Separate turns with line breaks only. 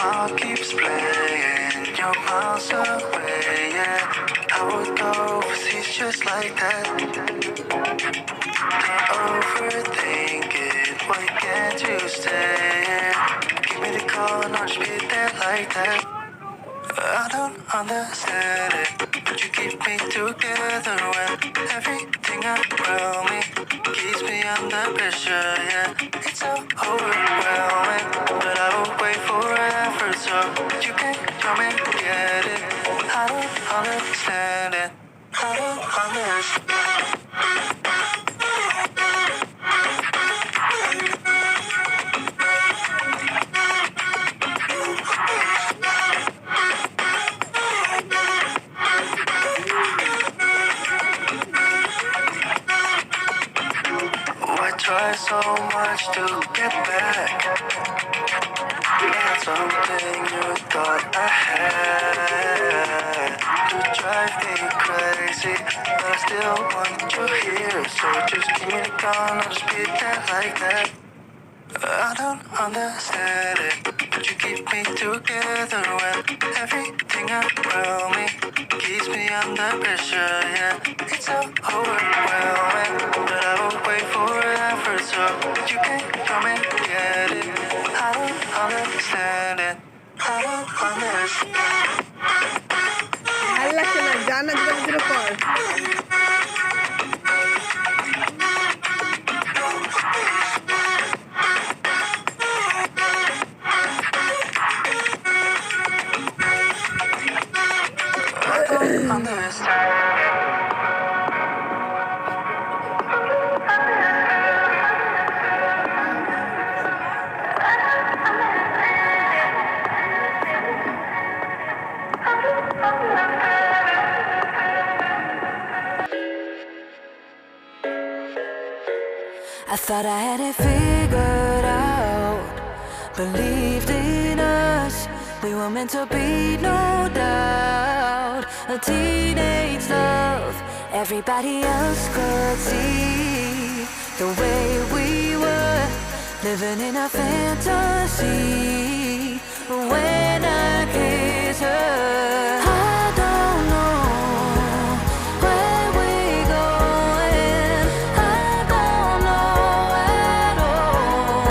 smile keeps playing, you're miles away, yeah. I would go overseas just like that. Can't overthink it, why can't you stay? Give me the call and I'll just be there like that. I don't understand it, but you keep me together when everything around me keeps me under pressure, yeah. It's so overwhelming, but I will wait forever so you can come and get it. I don't understand it, I don't understand. I try so much to get back. That's something you thought I had. You drive me crazy, but I still want you here. So just give me the gun, I'll just be there like that. I don't understand it, but you keep me together when everything around me keeps me under pressure, yeah. It's so overwhelming, but I will wait forever so you can come and get it. I don't understand it, I don't understand.
ভালো লাগছে না, জানা দিলে পর
I thought I had it figured out, believed in us, we were meant to be, no doubt. A teenage love, everybody else could see the way we were, living in a fantasy. When I kissed her,